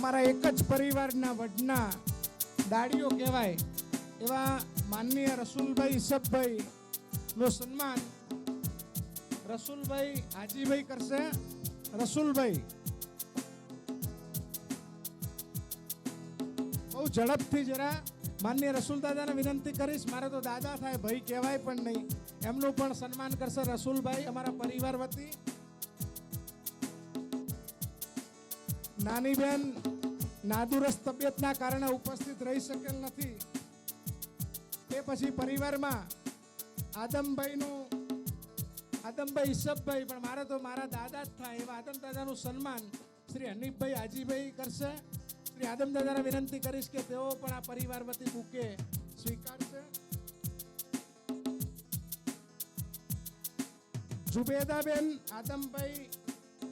અમારા એક જ પરિવારના વડના દાડીઓ કહેવાય એવા માનનીય રસુલભાઈ ઈસબભાઈ નું સન્માન રસુલભાઈ હાજીભાઈ કરશે. રસુલભાઈ બહુ ઝડપથી જરા માનનીય રસુલ દાદાને વિનંતી કરીશ. મારે તો દાદા થાય, ભાઈ કહેવાય પણ નહીં. એમનું પણ સન્માન કરશે રસુલભાઈ અમારા પરિવાર વતી. નાની બેન નાદુરસ્ત તબિયતના કારણે ઉપસ્થિત રહી શકેલ નથી. તે પછી પરિવારમાં આદમભાઈ ઈસબભાઈ, પણ મારે તો મારા દાદા જ થાય એવા આદમ દાદાનું સન્માન શ્રી હનીફભાઈ હાજીભાઈ કરશે. શ્રી આદમ દાદાને વિનંતી કરીશ કે તેઓ પણ આ પરિવાર વતી બુકે સ્વીકારશે. જુબેદાબેન આદમભાઈ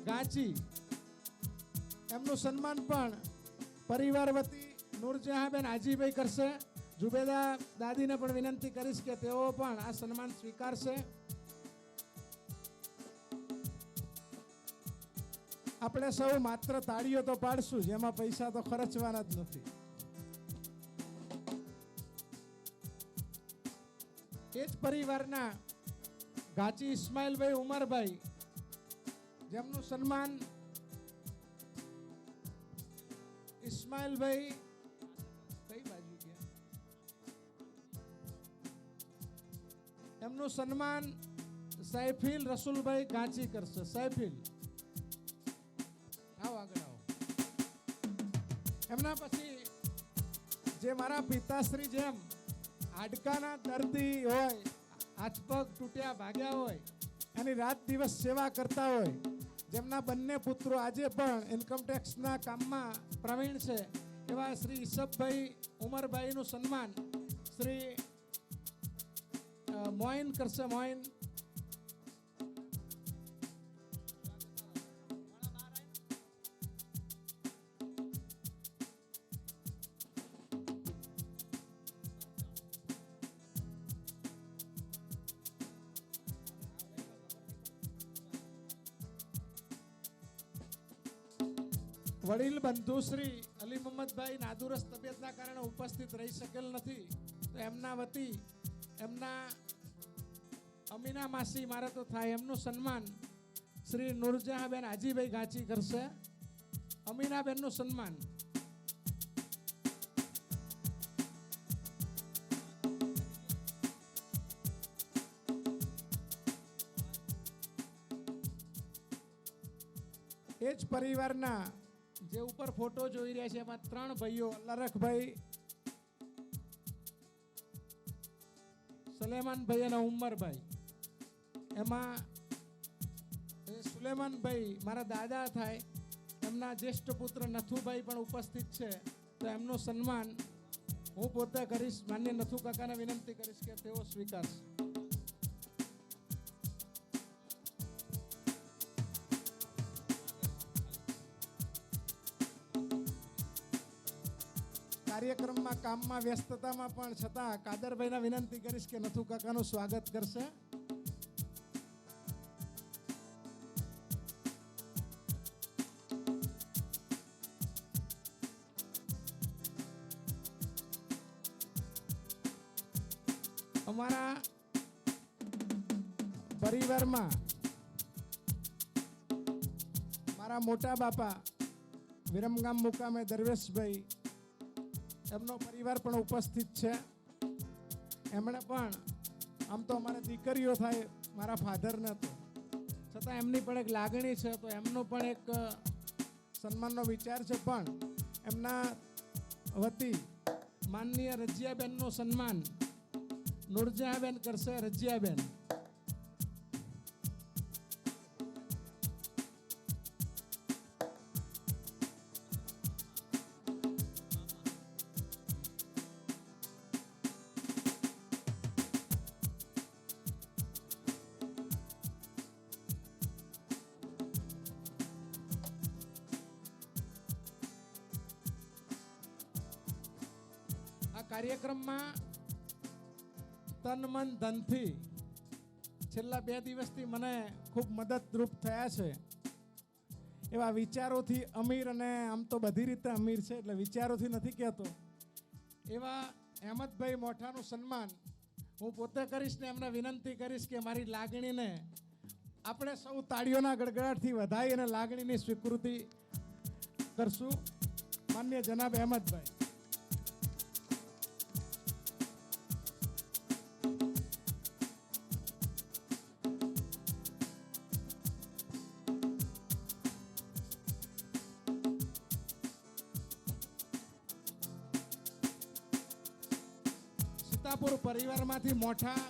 ગાંચી, એમનું સન્માન પણ પરિવાર વતી નૂરજહાંબેન હાજીભાઈ કરશે. જુબેદા દાદીને પણ વિનંતી કરીશ કે તેઓ પણ આ સન્માન સ્વીકારશે. આપણે સૌ માત્ર તાળીઓ તો પાડશું, જેમાં પૈસા તો ખર્ચવાના જ નથી. એ જ પરિવારના ગાચી ઇસ્માઇલભાઈ ઉમરભાઈ, જેમનું સન્માન ઇસ્માઇલભાઈ કઈ બાજુ ગયા, એમનું સન્માન સૈફિલ રસુલભાઈ ગાંચી કરશે. સૈફિલ આવો, આગળ આવો. એમના પછી જે મારા પિતાશ્રી જેમ હાડકાના દર્દી હોય, હાથ પગ તૂટ્યા ભાગ્યા હોય, એની રાત દિવસ સેવા કરતા હોય, જેમના બંને પુત્રો આજે પણ ઇન્કમટેક્સના કામમાં પ્રવીણ છે, એવા શ્રી ઈસબભાઈ ઉમરભાઈનું સન્માન શ્રી મોઇન કરશે. મોઇન વડીલ બંધુ શ્રી અલી મોહમ્મદભાઈ નાદુરસ્ત તબિયતના કારણે ઉપસ્થિત રહી શકેલ નથી, તો એમના વતી એમના અમીના માસી મારે તો થાય એમનું સન્માન શ્રી નૂરજહાંબેન હાજીભાઈ ગાંચી કરશે. અમીનાબેનનું સન્માન એ જ પરિવારના જે ઉપર ફોટો જોઈ રહ્યા છે એમાં 3 ભાઈઓ લરખભાઈ, સુલેમાનભાઈ અને ઉમરભાઈ. એમાં સુલેમાનભાઈ મારા દાદા થાય, એમના જ્યેષ્ઠ પુત્ર નથુભાઈ પણ ઉપસ્થિત છે, તો એમનું સન્માન હું પોતે કરીશ. માન્ય નથુ કાકાને વિનંતી કરીશ કે તેઓ સ્વીકારશે. કાર્યક્રમમાં કામમાં વ્યસ્તતામાં પણ છતાં કાદરભાઈને વિનંતી કરીશ કે નથુ કાકાનું સ્વાગત કરશે. અમારા પરિવારમાં મારા મોટા બાપા વિરમગામ મુકામે દરવેશભાઈ, એમનો પરિવાર પણ ઉપસ્થિત છે. એમણે પણ આમ તો અમારે દીકરીઓ થાય, મારા ફાધરને તો છતાં એમની પણ એક લાગણી છે, તો એમનો પણ એક સન્માનનો વિચાર છે. પણ એમના વતી માનનીય રજિયાબેનનું સન્માન નૂરજહાંબેન કરશે. રજિયાબેન કાર્યક્રમમાં તન મન ધનથી છેલ્લા 2 દિવસથી મને ખૂબ મદદરૂપ થયા છે. એવા વિચારોથી અમીર, અને આમ તો બધી રીતે અમીર છે એટલે વિચારોથી નથી કહેતો, એવા અહેમદભાઈ મોઠાનું સન્માન હું પોતે કરીશ ને એમને વિનંતી કરીશ કે મારી લાગણીને આપણે સૌ તાળીઓના ગડગડાટથી વધાઈ અને લાગણીની સ્વીકૃતિ કરશું. માન્ય જનાબ અહેમદભાઈ. સીતાપુર પરિવારમાંથી મોઠા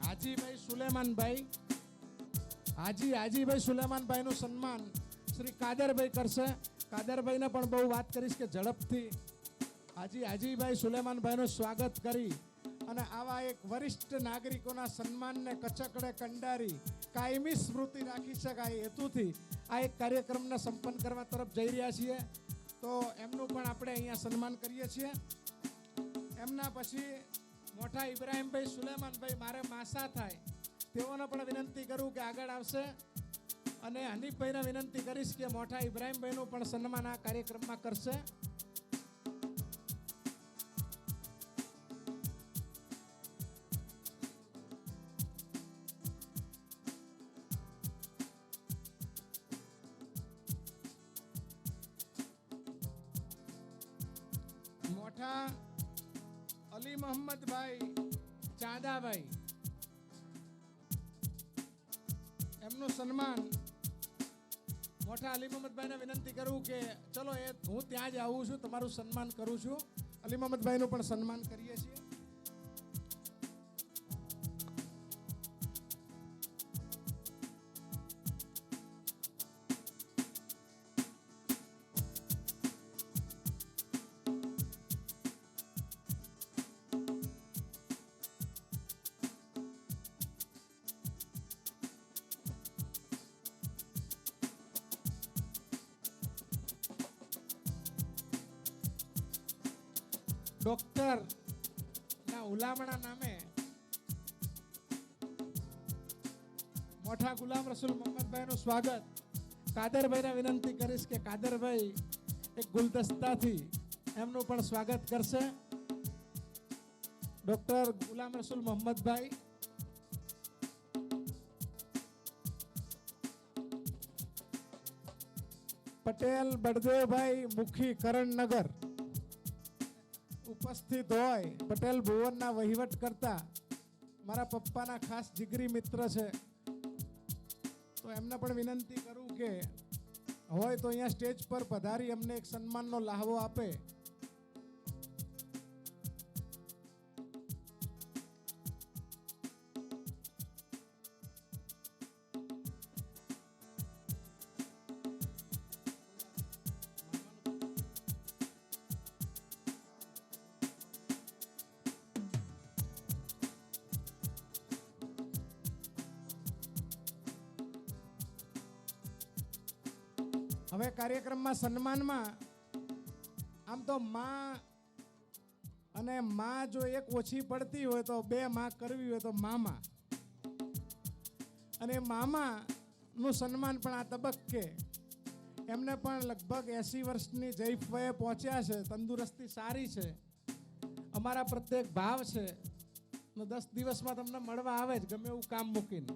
હાજીભાઈ સુલેમાનભાઈ, હાજીભાઈ સુલેમાનભાઈનું સન્માન શ્રી કાદરભાઈ કરશે. કાદરભાઈને પણ બહુ વાત કરીશ કે ઝડપથી હાજીભાઈ સુલેમાનભાઈનું સ્વાગત કરી અને આવા એક વરિષ્ઠ નાગરિકોના સન્માનને કચકડે કંડારી કાયમી સ્મૃતિ રાખી શકાય હેતુથી આ એક કાર્યક્રમને સંપન્ન કરવા તરફ જઈ રહ્યા છીએ. તો એમનું પણ આપણે અહીંયા સન્માન કરીએ છીએ. એમના પછી મોઠા ઇબ્રાહીમભાઈ સુલેમાનભાઈ મારે માસા થાય તેઓને પણ વિનંતી કરું કે આગળ આવશે, અને હનીફભાઈને વિનંતી કરીશ કે મોઠા ઇબ્રાહીમભાઈનું પણ સન્માન આ કાર્યક્રમમાં કરશે. મોઠા અલી મોહમ્મદભાઈ ચાંદાભાઈ, એમનું સન્માન મોઠા અલી મોહમ્મદભાઈને વિનંતી કરું કે ચલો હું ત્યાં જ આવું છું, તમારું સન્માન કરું છું. અલી મોહમ્મદભાઈનું પણ સન્માન કરીએ છીએ. ડોક્ટર ના ઉલામણા નામે મોઠા ગુલામ રસૂલ મોહમ્મદભાઈનું સ્વાગત. કાદરભાઈને વિનંતી કરીશ કે કાદરભાઈ એક ગુલદસ્તાથી એમનું પણ સ્વાગત કરશે. ડોક્ટર ગુલામ રસૂલ મોહમ્મદભાઈ. પટેલ બળદેવભાઈ મુખી કરણનગર ઉપસ્થિત હોય. પટેલ ભુવનના વહીવટ કરતા મારા પપ્પાના ખાસ જીગરી મિત્ર છે, તો એમને પણ વિનંતી કરું કે હોય તો અહીંયા સ્ટેજ પર પધારી અમને એક સન્માનનો લહાવો આપે. હવે કાર્યક્રમમાં સન્માનમાં આમ તો માં અને માં જો એક ઓછી પડતી હોય તો બે માં કરવી હોય તો મામા, અને મામાનું સન્માન પણ આ તબક્કે એમને પણ લગભગ 80 વર્ષની જૈફ વયે પહોંચ્યા છે. તંદુરસ્તી સારી છે, અમારા પ્રત્યેક ભાવ છે, 10 દિવસમાં તમને મળવા આવે જ ગમે એવું કામ મૂકીને.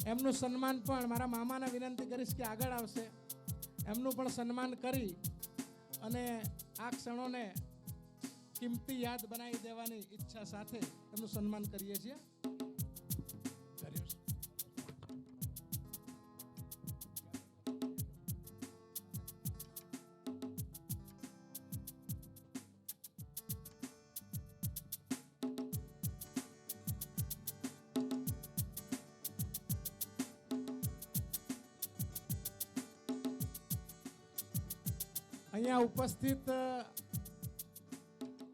એમનું સન્માન પણ મારા મામાને વિનંતી કરીશ કે આગળ આવશે. એમનું પણ સન્માન કરી અને આ ક્ષણોને કિંમતી યાદ બનાવી દેવાની ઈચ્છા સાથે એમનું સન્માન કરીએ છીએ. અહીંયા ઉપસ્થિત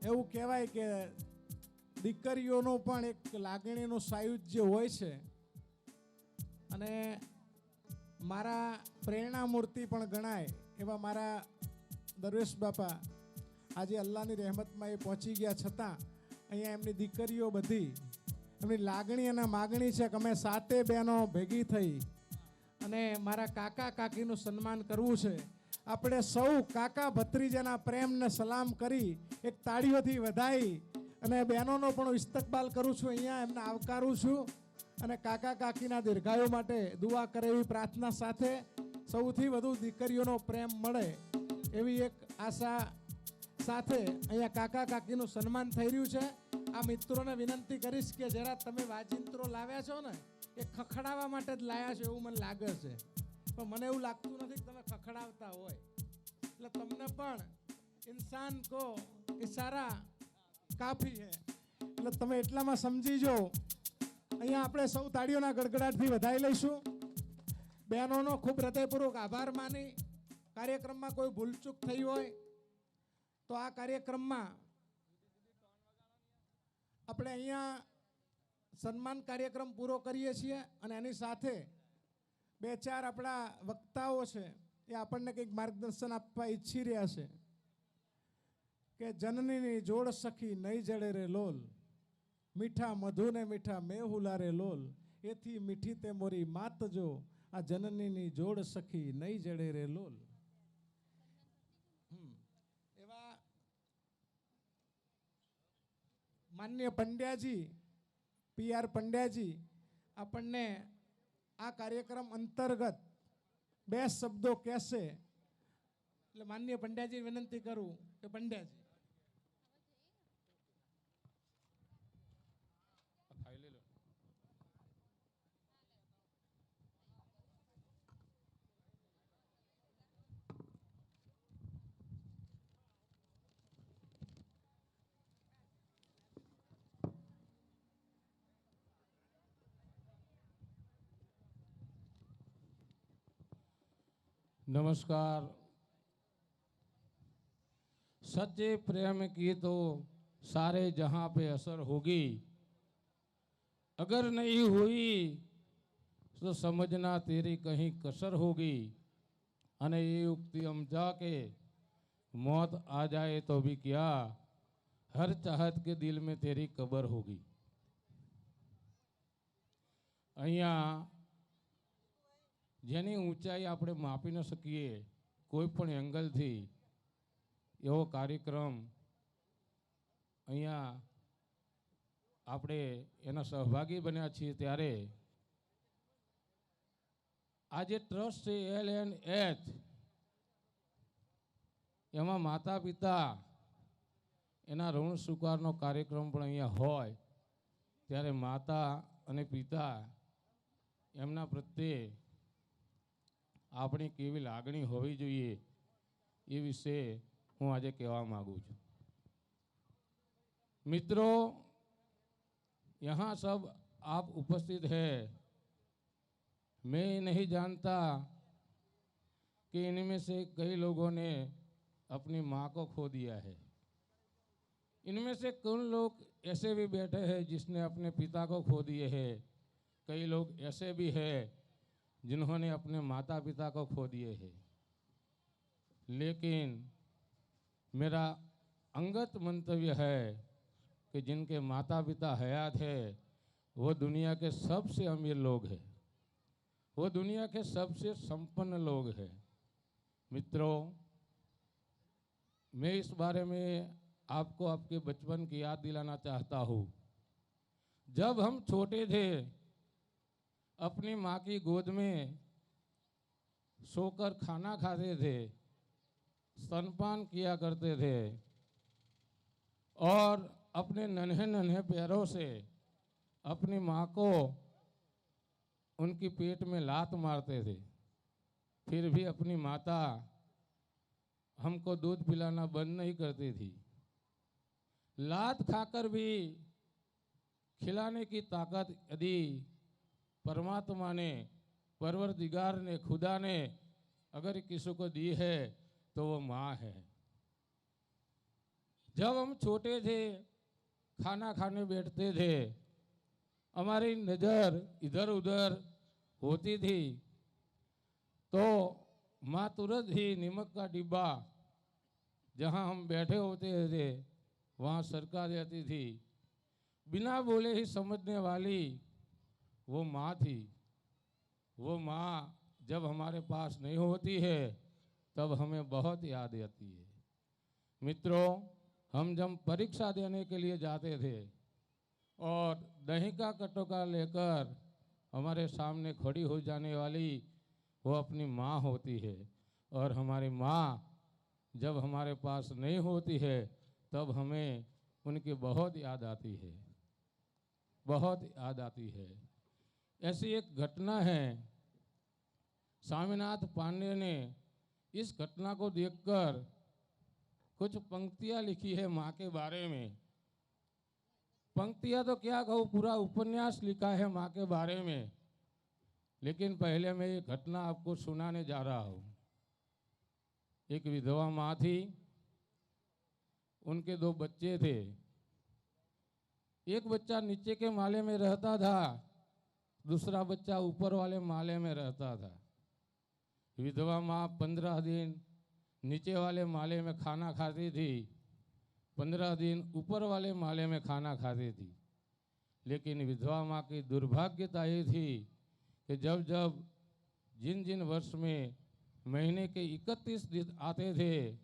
એવું કહેવાય કે દીકરીઓનું પણ એક લાગણીનું સાયુજ્ય હોય છે, અને મારા પ્રેરણા મૂર્તિ પણ ગણાય એવા મારા દરવેશ બાપા આજે અલ્લાહની રહેમતમાં એ પહોંચી ગયા, છતાં અહીંયા એમની દીકરીઓ બધી એમની લાગણી અને માગણી છે કે અમે 7 બહેનો ભેગી થઈ અને મારા કાકા કાકીનું સન્માન કરવું છે. આપણે સૌ કાકા ભત્રીજાના પ્રેમને સલામ કરી એક તાળીઓથી વધાઈ અને બહેનોનો પણ ઇસ્તકબાલ કરું છું. અહીંયા એમને આવકારું છું અને કાકા કાકીના દીર્ઘાયુ માટે દુઆ કરે એવી પ્રાર્થના સાથે સૌથી વધુ દીકરીઓનો પ્રેમ મળે એવી એક આશા સાથે અહીંયા કાકા કાકીનું સન્માન થઈ રહ્યું છે. આ મિત્રોને વિનંતી કરીશ કે જરા તમે વાજિંત્રો લાવ્યા છો ને એ ખખડાવવા માટે જ લાયા છો એવું મને લાગે છે, પણ મને એવું લાગતું નથી કે તમે ખખડાવતા હોય. એટલે તમને પણ ઇન્સાન કો ઇશારા કાફી હે, એટલે તમે એટલામાં સમજીજો. અહીંયા આપણે સૌ તાળીઓના ગડગડાટથી વધાઈ લઈશું. બહેનોનો ખૂબ હૃદયપૂર્વક આભાર માની કાર્યક્રમમાં કોઈ ભૂલચૂક થઈ હોય તો આ કાર્યક્રમમાં આપણે અહીંયા સન્માન કાર્યક્રમ પૂરો કરીએ છીએ અને એની સાથે બે ચાર આપણા વક્તાઓ છે એ આપણને કંઈક માર્ગદર્શન આપવા ઈચ્છી રહ્યા છે કે જનનીની જોડ સખી નહીં જડે રે લોલ, મીઠા મધુને મીઠા મેહુલા રે લોલ, એથી મીઠી તે મોરી માત જો, આ જનનીની જોડ સખી નહીં જડે રે લોલ. એવા માન્ય પંડ્યાજી, PR પંડ્યાજી આપણને આ કાર્યક્રમ અંતર્ગત બે શબ્દો કહેશે. એટલે માન્ય પંડ્યાજી વિનંતી કરું કે પંડ્યાજી नमस्कार। सच्चे प्रेम की तो सारे जहां पे असर होगी, अगर नहीं हुई तो समझना तेरी कहीं कसर होगी। अने ये उक्ति हम जाके मौत आ जाए तो भी क्या, हर चाहत के दिल में तेरी कब्र होगी। अहिया જેની ઊંચાઈ આપણે માપી ન શકીએ કોઈ પણ એંગલથી, એવો કાર્યક્રમ અહીંયા આપણે એના સહભાગી બન્યા છીએ. ત્યારે આ જે ટ્રસ્ટ છે LNH, એમાં માતા પિતા એના ઋણ સ્વીકારનો કાર્યક્રમ પણ અહીંયા હોય ત્યારે માતા અને પિતા એમના પ્રત્યે આપણી કેવી લાગણી હોવી જોઈએ એ વિશે હું આજે કહેવા માગું છું. मित्रों, यहाँ सब आप उपस्थित हैं. मैं नहीं जानता कि इनमें से कई लोगों ने अपनी माँ को खो दिया है. इनमें से कौन लोग ऐसे भी बैठे हैं जिसने अपने पिता को खो दिए हैं. कई लोग ऐसे भी हैं जिन्होंने अपने माता पिता को खो दिए हैं. लेकिन मेरा अंगत मंतव्य है कि जिनके माता पिता हयात है वो दुनिया के सबसे अमीर लोग हैं, वो दुनिया के सबसे संपन्न लोग हैं. मित्रों, मैं इस बारे में आपको आपके बचपन की याद दिलाना चाहता हूँ. जब हम छोटे थे, अपनी माँ की गोद में सोकर खाना खाते थे, स्तनपान किया करते थे और अपने नन्हे नन्हे पैरों से अपनी माँ को उनकी पेट में लात मारते थे. फिर भी अपनी माता हमको दूध पिलाना बंद नहीं करती थी. लात खाकर भी खिलाने की ताकत यदि परमात्मा ने, परवरदिगार ने, खुदा ने अगर किसी को दी है तो वो माँ है. जब हम छोटे थे, खाना खाने बैठते थे, हमारी नज़र इधर उधर होती थी तो माँ तुरंत ही नमक का डिब्बा जहाँ हम बैठे होते थे वहाँ सरका देती थी. बिना बोले ही समझने वाली वो माँ थी. वो माँ जब हमारे पास नहीं होती है तब हमें बहुत याद आती है। मित्रों, हम जब परीक्षा देने के लिए जाते थे और दही का कटोरा लेकर हमारे सामने खड़ी हो जाने वाली वो अपनी माँ होती है, और हमारी माँ जब हमारे पास नहीं होती है तब हमें उनकी बहुत याद आती है, बहुत याद आती है। ऐसी एक घटना है, स्वामीनाथ पांडे ने इस घटना को देखकर कुछ पंक्तियां लिखी है माँ के बारे में। पंक्तियां तो क्या कहूँ, पूरा उपन्यास लिखा है माँ के बारे में। लेकिन पहले मैं ये घटना आपको सुनाने जा रहा हूँ। एक विधवा माँ थी, उनके 2 बच्चे थे। एक बच्चा नीचे के माले में रहता था, दूसरा बच्चा ऊपर वाले माले में रहता था। विधवा माँ 15 दिन नीचे वाले माले में खाना खाती थी, 15 दिन ऊपर वाले माले में खाना खाती थी। लेकिन विधवा माँ की दुर्भाग्यता ये थी कि जब जब जिन जिन वर्ष में महीने के 31 दिन आते थे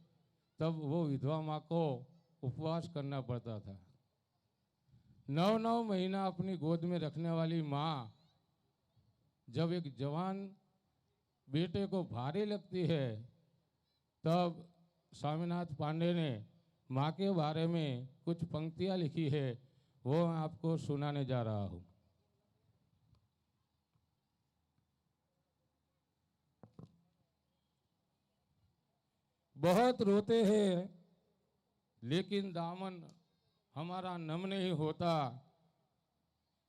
तब वो विधवा माँ को उपवास करना पड़ता था। 9 महीना अपनी गोद में रखने वाली माँ जब एक जवान बेटे को भारी लगती है तब स्वामीनाथ पांडे ने माँ के बारे में कुछ पंक्तियाँ लिखी है, वो मैं आपको सुनाने जा रहा हूँ। बहुत रोते हैं लेकिन दामन हमारा नम नहीं होता,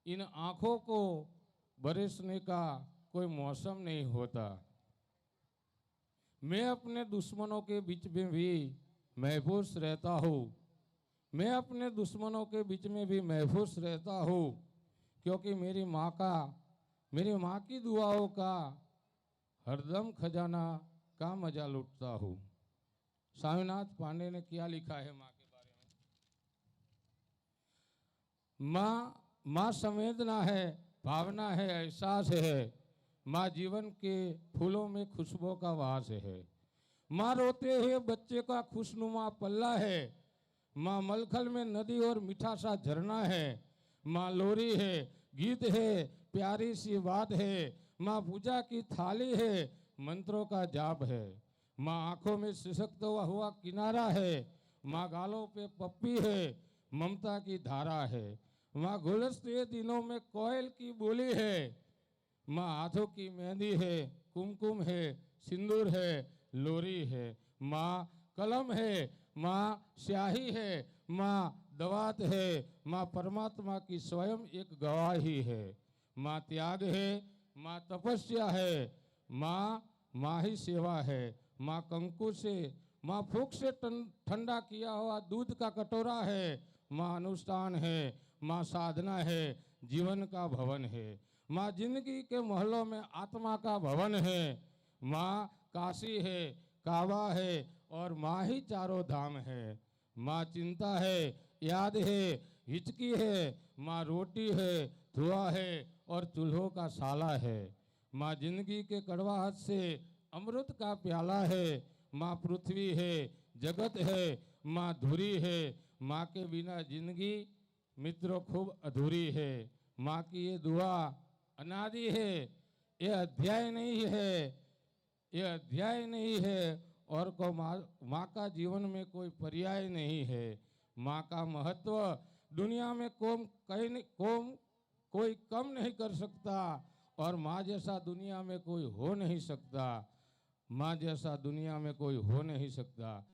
इन आँखों को बरसने का कोई मौसम नहीं होता। मैं अपने दुश्मनों के बीच में भी महफूज रहता हूँ, मैं अपने दुश्मनों के बीच में भी महफूज रहता हूँ, क्योंकि मेरी माँ की दुआओं का हरदम खजाना का मजा लूटता हूँ। स्वामीनाथ पांडे ने क्या लिखा है माँ के बारे में? माँ संवेदना है, भावना है, एहसास है। माँ जीवन के फूलों में खुशबू का वास है। माँ रोते हुए बच्चे का खुशनुमा पल्ला है। माँ मलखल में नदी और मीठा सा झरना है। माँ लोरी है, गीत है, प्यारी सी बात है। माँ पूजा की थाली है, मंत्रों का जाप है। माँ आंखों में सिसकता हुआ किनारा है। माँ गालों पे पप्पी है, ममता की धारा है। माँ गुलस्ते दिनों में कोयल की बोली है। माँ हाथों की मेहंदी है, कुमकुम है, सिंदूर है, लोरी है। माँ कलम है, माँ स्याही है, माँ दवात है। माँ परमात्मा की स्वयं एक गवाही है। माँ त्याग है, माँ तपस्या है। माँ ही सेवा है। माँ कंकु से, माँ फूंक से ठंडा किया हुआ दूध का कटोरा है। माँ अनुष्ठान है, माँ साधना है, जीवन का भवन है। माँ जिंदगी के महलों में आत्मा का भवन है। माँ काशी है, काबा है, और माँ ही चारों धाम है। माँ चिंता है, याद है, हिचकी है। माँ रोटी है, धुआं है, और चूल्हों का साला है। माँ जिंदगी के कड़वाहट से अमृत का प्याला है। माँ पृथ्वी है, जगत है, माँ धुरी है। माँ के बिना जिंदगी मित्रों खूब अधूरी है। माँ की ये दुआ अनादि है, ये अध्याय नहीं है, ये अध्याय नहीं है, और को माँ का जीवन में कोई पर्याय नहीं है। माँ का महत्व दुनिया में कोई कम नहीं कर सकता, और माँ जैसा दुनिया में कोई हो नहीं सकता। माँ जैसा दुनिया में कोई हो नहीं सकता।